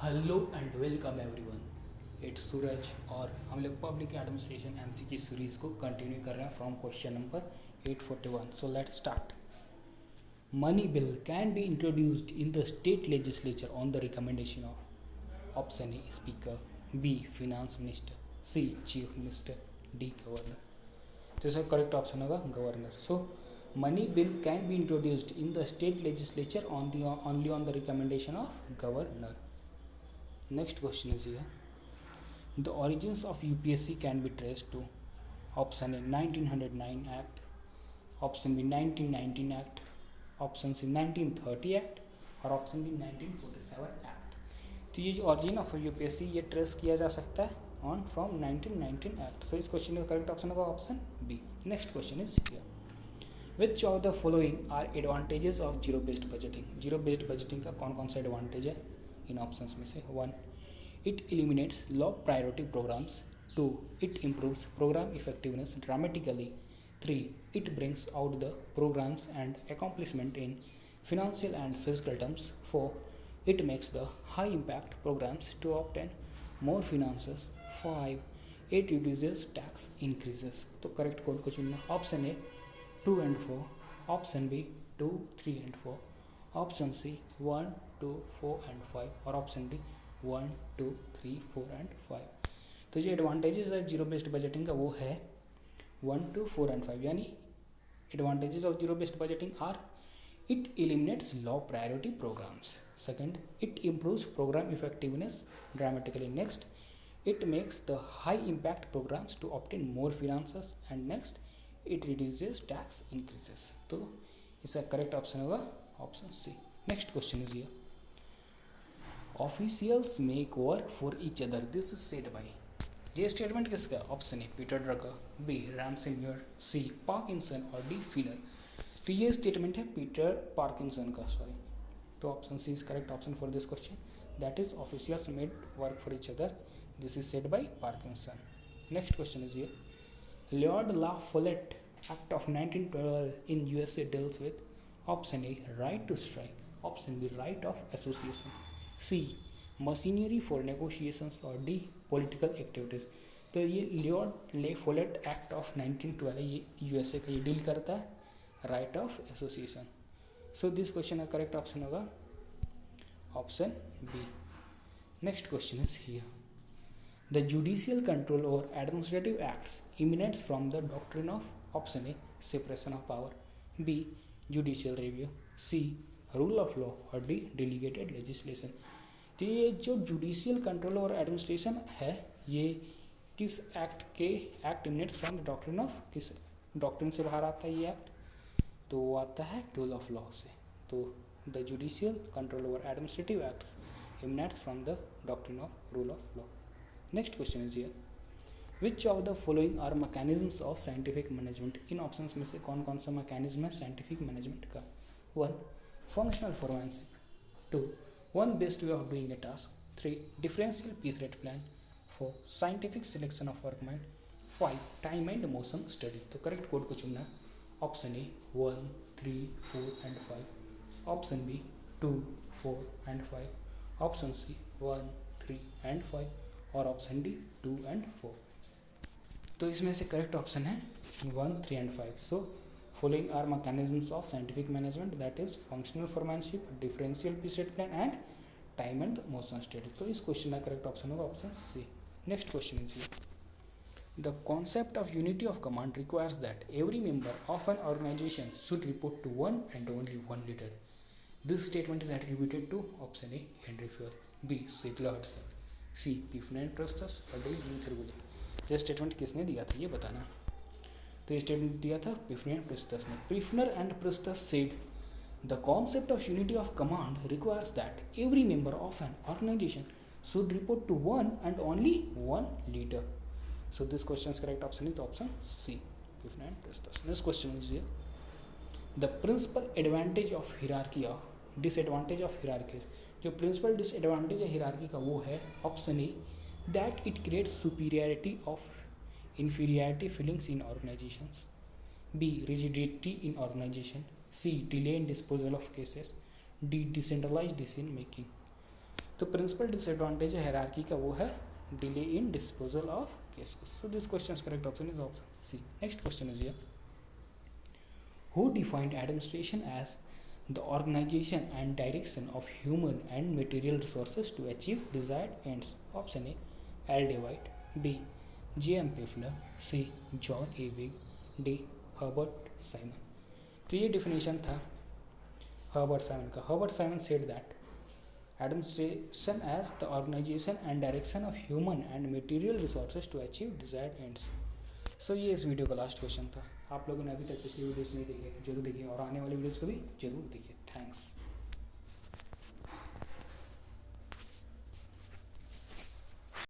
Hello and welcome everyone. It's Suraj और हम लोग पब्लिक एडमिनिस्ट्रेशन एमसी की सीरीज़ को कंटिन्यू कर रहे हैं from question number 841। So let's start. Money bill can be introduced in the state legislature on the recommendation of option A speaker, B finance minister, C chief minister, D governor. तो इसका correct option होगा governor. So money bill can be introduced in the state legislature only on the recommendation of governor. Next question is here. The origins of UPSC can be traced to option A 1909 Act, option B 1919 Act, option C 1930 Act और option B 1947 act. तो ये जो origin of UPSC ये trace किया जा सकता है on from 1919 act. सो इस क्वेश्चन का करेक्ट ऑप्शन होगा option B. Next question is here, which of the following are advantages of zero based budgeting. Zero based budgeting का कौन कौन सा एडवांटेज है इन ऑप्शंस में से। 1, it eliminates low priority programs. 2, it improves program effectiveness dramatically. 3, it brings out the programs and accomplishment in financial and physical terms. 4, it makes the high impact programs to obtain more finances. 5, it reduces tax increases. तो correct code को चुनना। Option A 2 and 4, option B 2, 3 and 4, option C 1, 2, 4 and 5 और option D 1, 2, 3, 4 and 5। तो जो advantages है zero based budgeting का वो है 1, 2, 4 and 5। यानी advantages of zero based budgeting are it eliminates low priority programmes. Second, it improves programme effectiveness dramatically. Next, it makes the high impact programmes to obtain more finances and next, it reduces tax increases. तो इसका correct option होगा option C. Next question is here, officials make work for each other, this is said by. ये statement किसका? Option A Peter Drucker, B Ramsay Muir, C Parkinson और D Fiedler. तो ये statement है Peter Parkinson का, sorry. तो option C is correct option for this question, that is officials made work for each other, this is said by Parkinson. Next question is ये, Lloyd La Follette act of 1912 in USA deals with option A right to strike, option B right of association, C machinery for negotiations और D political activities. तो ये Lord ले folate act of 1912 ये USA का ये deal करता है right of association. So this question का करेक्ट ऑप्शन होगा option B. Next question is here, the judicial control over administrative acts emanates from the doctrine of option A separation of power, B judicial review, C rule of law और D delegated legislation. तो ये जो judicial control और administration है ये किस act के act emanates from the doctrine of, किस डॉक्ट्रिन से बाहर आता है ये एक्ट? तो वो आता है रूल ऑफ लॉ से। तो the judicial control over administrative acts emanates from the doctrine of rule of law. Next question is here, which of the following are mechanisms of scientific management. इन options में से कौन कौन सा mechanism है scientific management का। 1, functional forensic, 2, one best way of doing a task, 3, differential piece rate plan, 4, scientific selection of workmen, 5, time and motion study। तो correct code को चुनना है। Option A 1, 3, 4 and 5, option B 2, 4 and 5, option C 1, 3 and 5 और option D 2 and 4। तो इसमें से correct option है 1, 3 and 5। So following are mechanisms of scientific management, that is functional foremanship, differential piece rate plan and time and motion study। तो इस question का correct option होगा option C. Next question is here, the concept of unity of command requires that every member of an organisation should report to one and only one leader. This statement is attributed to option A Henri Fayol, B Sigla Hudson, C Pfiffner Presthus और D Luther William. ये स्टेटमेंट किसने दिया था ये बताना। तो ये स्टेटमेंट दिया था प्रिफनर प्रिस्टस ने। Pfiffner and Presthus said the concept of unity of command requires that every member of an organisation should report to one and only one leader. So this question correct option is option C, Pfiffner and Presthus. Next question is here, the principal advantage of hierarchy of disadvantage of hierarchy. जो principal disadvantage है hierarchy का वो है option A that it creates superiority of inferiority feelings in organizations, B rigidity in organization, C delay in disposal of cases, D decentralized decision making। तो principal disadvantage है hierarchy का वो है delay in disposal of cases. So this question correct option is option C. Next question is here. Who defined administration as the organization and direction of human and material resources to achieve desired ends? Option A. L. D. White. B. J. M. Pfler. C. John A. Wig. D. Herbert Simon. तो ये definition था Herbert Simon का. Herbert Simon said that administration as the organization and direction of human and material resources to achieve desired ends. सो ये इस video का last question था. आप लोगों ने अभी तक पिछली वीडियोस नहीं देखी जरूर देखिए और आने वाली वीडियोस को भी जरूर देखिए. थैंक्स.